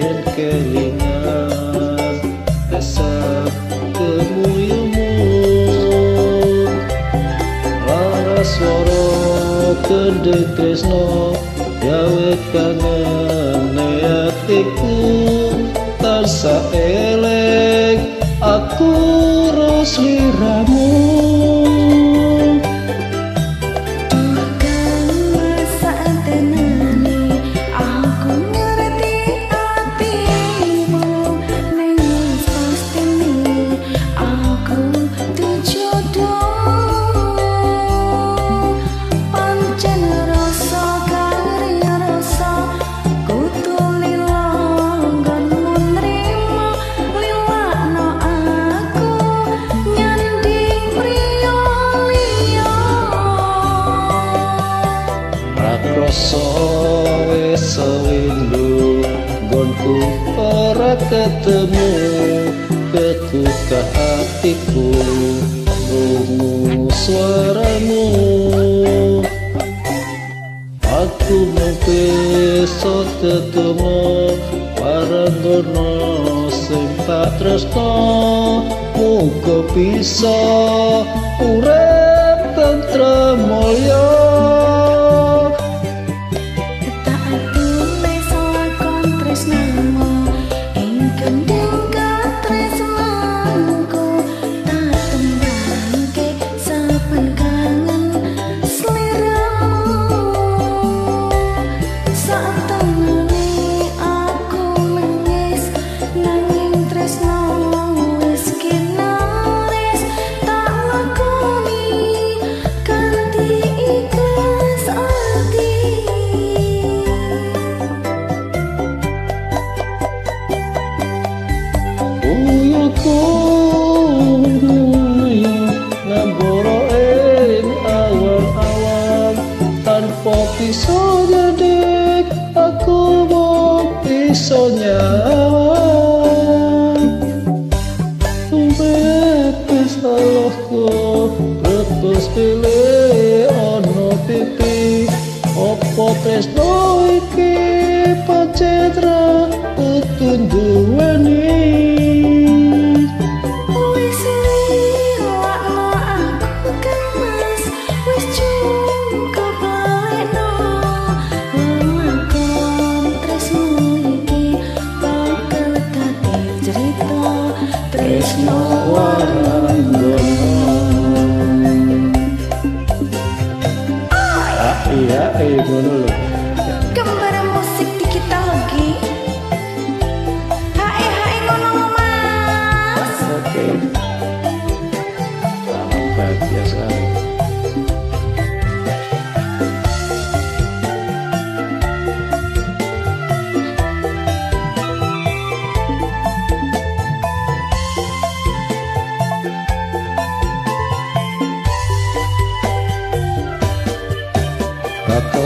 yen kelingan desa kemuyumu lara swara kendhing tresno gawe kangen atiku tansah eling aku ros liramu. Rasa wis sewindu nggonku ora ketemu ketika hatiku krungu suaramu aku mimpi iso ketemu paranggono sing tak tresno muga bisa urip tentrem mulya. Bisa jadi aku mau bisa nyawa Tumpet salahku lepas pilih ono pipi opo tresno iki pacetra utun duweni. Tresno waranggono iya ngono lho gambar musik dikit lagi hae ngono mas. Oke selamat bahagia sekali.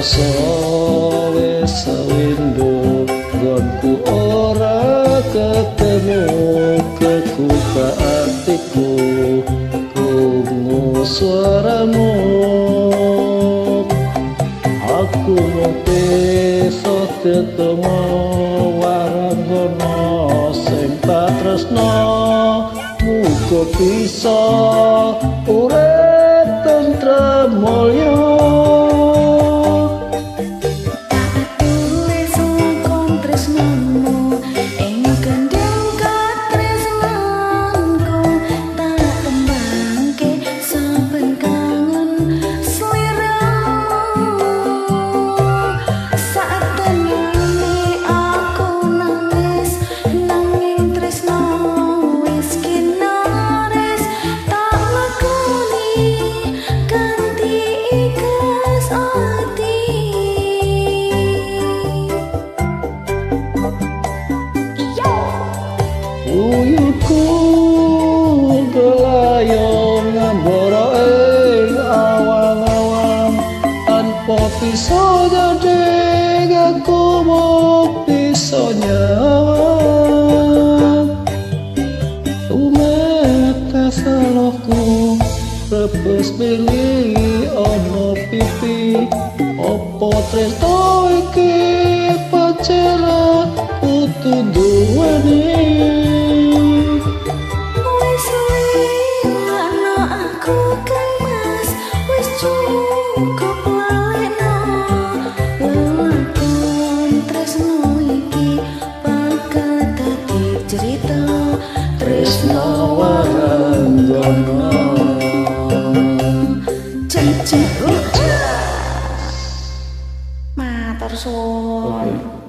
Rasa wis sewindu nggonku ora ketemu ketika hatiku krungu suaramu aku mimpi iso ketemu waranggono sing tak tresno muga bisa urip tentrem mulya. Uyuku gelayong ngambara ing awan-awan tanpa bisa jadi aku mau bisa nyawa tumeta salahku lepes pilih ono pipi opo tresno iki pacera kudu duweni. Wis liyana aku Kang Mas, wis cukup lalekno. Lelakon tresno iki bakal dadi cerita Tresno waranggono. Cecek. Matur suwun.